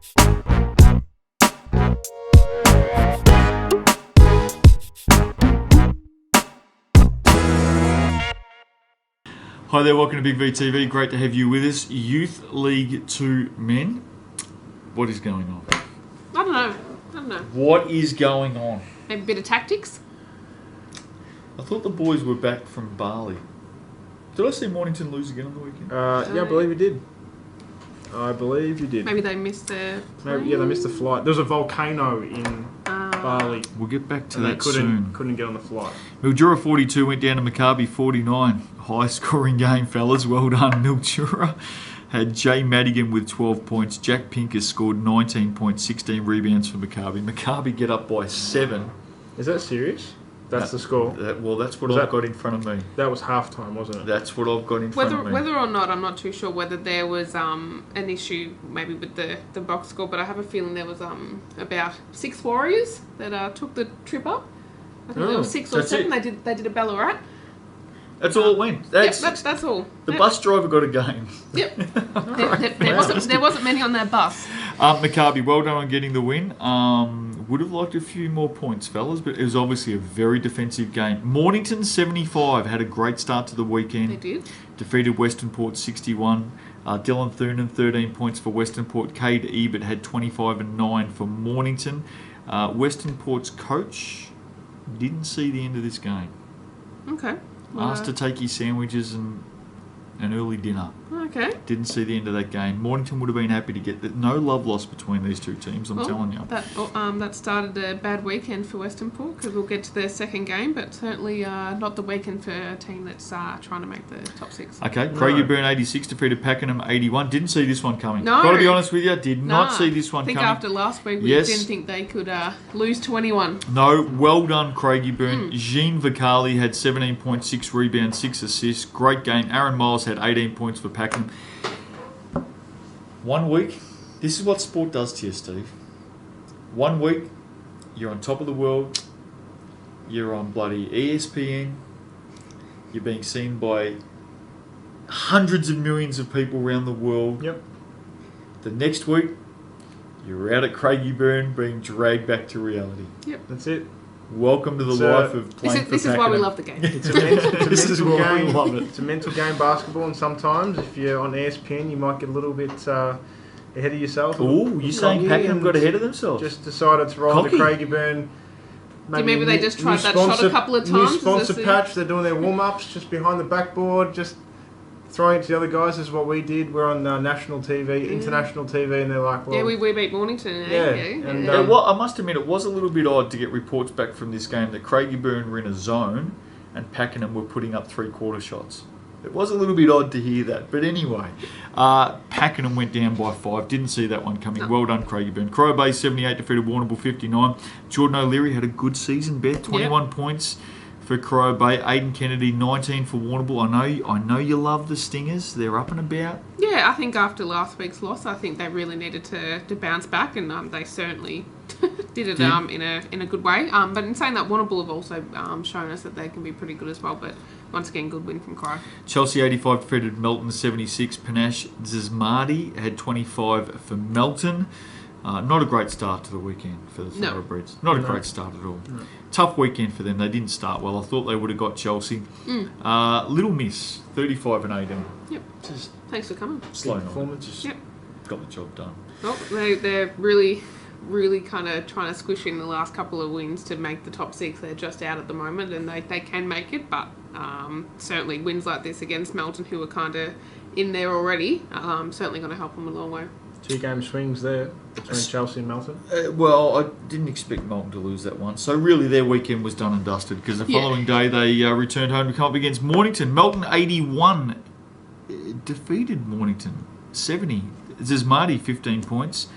Hi there, welcome to Big VTV. Great to have you with us. Youth League 2 men. What is going on? I don't know. What is going on? Maybe a bit of tactics? I thought the boys were back from Bali. Did I see Mornington lose again on the weekend? Yeah, I believe you did. Maybe they missed their plane? Yeah, they missed the flight. There was a volcano in Bali. We'll get back to And that they soon. couldn't get on the flight. Mildura 42 went down to Maccabi 49. High scoring game, fellas. Well done, Mildura. Had Jay Madigan with 12 points. Jack Pincus scored 19 points, 16 rebounds for Maccabi. Maccabi get up by 7. Is that serious? That's the score? That's what I've got in front of me. That was halftime, wasn't it? That's what I've got in front of me. Whether or not, I'm not too sure whether there was an issue maybe with the box score, but I have a feeling there was about 6 Warriors that took the trip up. I think there was 6 or 7. They did a Ballarat. That's all it went. That's all. The bus driver got a game. Yep. there wasn't many on that bus. Maccabi, well done on getting the win. Would have liked a few more points, fellas, but it was obviously a very defensive game. Mornington 75 had a great start to the weekend. They did. Defeated Western Port 61. Dylan Thunen 13 points for Western Port. Cade Ebert had 25 and 9 for Mornington. Western Port's coach didn't see the end of this game. Okay. Asked to take his sandwiches and an early dinner. Okay. Didn't see the end of that game. Mornington would have been happy to get that. No love lost between these two teams, I'm telling you. That started a bad weekend for Western Port because we'll get to their second game, but certainly not the weekend for a team that's trying to make the top 6. Okay, Craigieburn 86 defeated Pakenham 81. Didn't see this one coming. No. Got to be honest with you, did not see this one coming. I think after last week we didn't think they could lose to anyone. No, well done Craigieburn. Jean Vicali had 17.6 rebounds, 6 assists. Great game. Aaron Miles had 18 points for Pakenham. 1 week, this is what sport does to you, Steve. 1 week, you're on top of the world, you're on bloody ESPN, you're being seen by hundreds of millions of people around the world. Yep. The next week, you're out at Craigieburn being dragged back to reality. Yep. That's it. Welcome to the life of playing for This is why we love the game. It's a mental game. We love it. It's a mental game, basketball, and sometimes if you're on ESPN, you might get a little bit ahead of yourself. Oh, you're saying Pakenham got ahead of themselves? Just decided to roll to Craigieburn. Maybe they just tried that shot a couple of times. New sponsor patch. They're doing their warm-ups just behind the backboard, just throwing it to the other guys. This is what we did. We're on national TV, international TV, and they're like, well... Yeah, we beat Mornington. And I must admit, it was a little bit odd to get reports back from this game that Craigieburn were in a zone and Pakenham were putting up three-quarter shots. It was a little bit odd to hear that. But anyway, Pakenham went down by 5. Didn't see that one coming. Well done, Craigieburn. Crow Bay 78 defeated Warrnambool 59. Jordan O'Leary had a good season, Beth. 21 points for Crow Bay. Aidan Kennedy 19 for Warrnambool. I know you love the Stingers. They're up and about. Yeah, I think after last week's loss, I think they really needed to bounce back, and they certainly did it in a good way. But in saying that, Warrnambool have also shown us that they can be pretty good as well. But once again, good win from Crow. Chelsea 85 defeated Melton 76. Panache Zizmardi had 25 for Melton. Not a great start to the weekend for the Thoroughbreds. Not a great start at all. No. Tough weekend for them. They didn't start well. I thought they would have got Chelsea. Little Miss, 35 and 18. Yep. Just thanks for coming. Slow performance. Just got the job done. Well, they're really kind of trying to squish in the last couple of wins to make the top 6. They're just out at the moment, and they can make it, but certainly wins like this against Melton, who are kind of in there already, certainly going to help them a long way. 2-game swings there between Chelsea and Melton. Well, I didn't expect Melton to lose that one. So really their weekend was done and dusted because the following day they returned home to come up against Mornington. Melton 81 defeated Mornington 70. Zizmardi 15 points.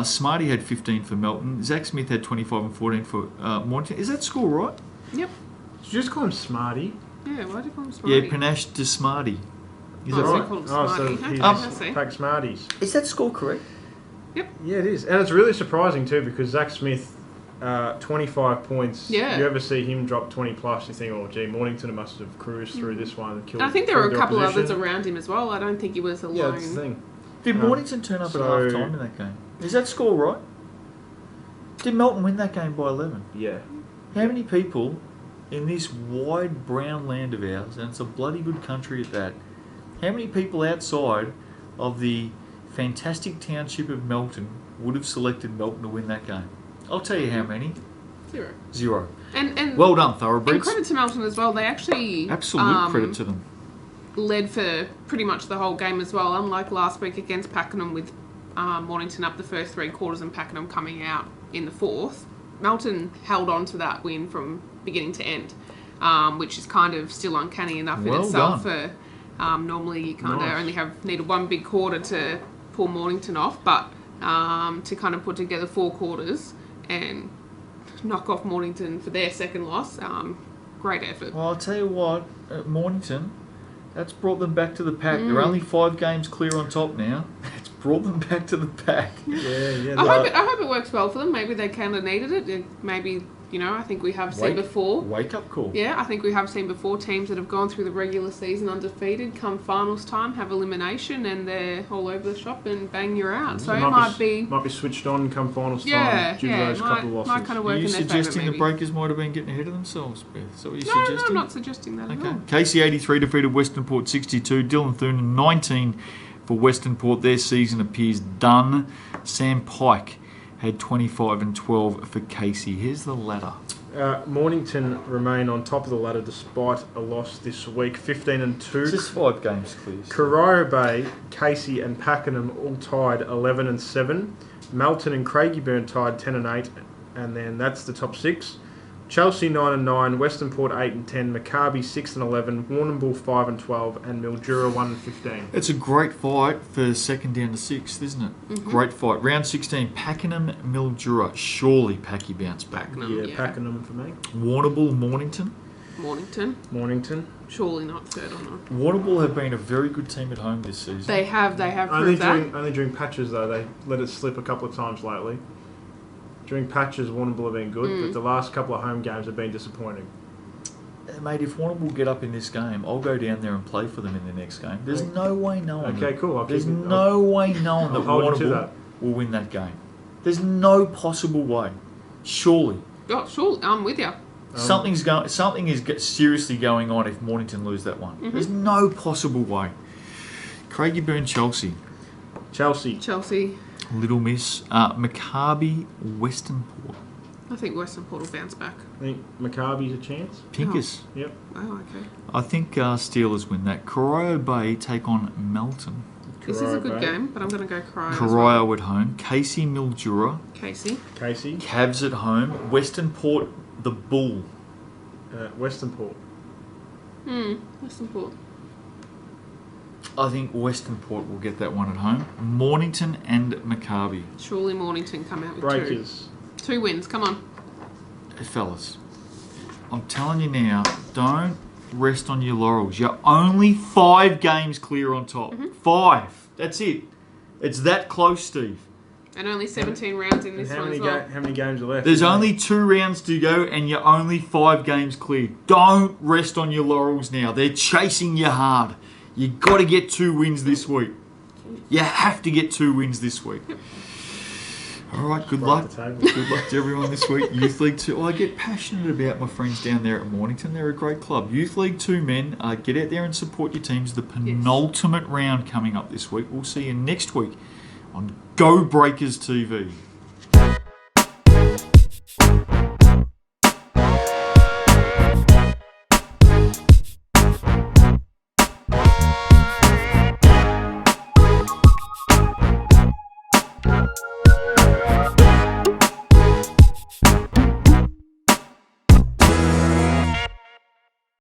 Smarty had 15 for Melton. Zach Smith had 25 and 14 for Mornington. Is that score right? Yep. Did you just call him Smarty? Yeah, why do you call him Smarty? Yeah, Panache de Smarty. Is that right? So he's pack Smarties. Is that score correct? Yep. Yeah, it is. And it's really surprising too because Zach Smith, 25 points. Yeah. You ever see him drop 20 plus, you think, oh, gee, Mornington must have cruised through this one and killed. I think there were a couple others around him as well. I don't think he was alone. Yeah, that's the thing. Did Mornington turn up at half time in that game? Is that score right? Did Melton win that game by 11? Yeah. How many people in this wide brown land of ours, and it's a bloody good country at that, how many people outside of the fantastic township of Melton would have selected Melton to win that game? I'll tell you how many. Zero. And well done, thoroughbreds. And credit to Melton as well. They actually absolute credit to them. Led for pretty much the whole game as well. Unlike last week against Pakenham with Mornington up the first 3 quarters and Pakenham coming out in the fourth, Melton held on to that win from beginning to end, which is kind of still uncanny enough in itself. For normally you kind of only needed 1 big quarter to pull Mornington off, but to kind of put together 4 quarters and knock off Mornington for their second loss, great effort. Well, I'll tell you what, at Mornington, that's brought them back to the pack. They're only 5 games clear on top now. It's brought them back to the pack. Yeah. I hope it works well for them. Maybe they kind of needed it. Maybe, I think we have seen before. Wake up call. Yeah, I think we have seen before teams that have gone through the regular season undefeated, come finals time, have elimination, and they're all over the shop and bang, you're out. So it might be switched on come finals time due to those couple of losses. Might kind of work Are you in their suggesting favour, the Breakers might have been getting ahead of themselves, Beth? Is that what you're suggesting? No, I'm not suggesting that at all. Casey 83 defeated Western Port 62. Dylan Thune 19 for Western Port. Their season appears done. Sam Pike had 25 and 12 for Casey. Here's the ladder. Mornington remain on top of the ladder despite a loss this week, 15 and 2. It's just 5 games clear. Carrara Bay, Casey and Pakenham all tied 11 and 7. Melton and Craigieburn tied 10 and 8, and then that's the top 6. Chelsea 9 and 9, Western Port 8 and 10, Maccabi 6 and 11, Warrnambool 5 and 12, and Mildura 1 and 15. It's a great fight for second down to 6th, isn't it? Mm-hmm. Great fight. Round 16, Pakenham, Mildura. Surely Packy bounce back. Pakenham for me. Warrnambool, Mornington. Mornington. Surely not third or not. Warrnambool have been a very good team at home this season. They have proved that. Only during patches though. They let it slip a couple of times lately. During patches, Warrnambool have been good, but the last couple of home games have been disappointing. Mate, if Warrnambool get up in this game, I'll go down there and play for them in the next game. There's no way knowing. Okay, cool. There's no way knowing that Warrnambool will win that game. There's no possible way. Surely. Oh, surely. I'm with you. Something is seriously going on if Mornington lose that one. Mm-hmm. There's no possible way. Craigieburn, Chelsea. Chelsea. Little Miss. Maccabi, Western Port. I think Western Port will bounce back. I think Maccabi's a chance. Pinkers. Oh. Yep. Oh, okay. I think Steelers win that. Corio Bay take on Melton. This is a good game, but I'm going to go Corio. Corio at home. Casey, Mildura. Casey. Cavs at home. Western Port, the Bull. Western Port. Western Port. I think Western Port will get that one at home. Mornington and Maccabi. Surely Mornington come out with Breakers. 2 wins, come on. Hey, fellas, I'm telling you now, don't rest on your laurels. You're only 5 games clear on top. 5. That's it. It's that close, Steve. And only 17 rounds in this one as well. How many games are left? There's only 2 rounds to go and you're only 5 games clear. Don't rest on your laurels now. They're chasing you hard. You got to get 2 wins this week. You have to get 2 wins this week. Yep. All right, good luck. Good luck to everyone this week. Youth League 2. I get passionate about my friends down there at Mornington. They're a great club. Youth League 2 men, get out there and support your teams. The penultimate round coming up this week. We'll see you next week on Go Breakers TV.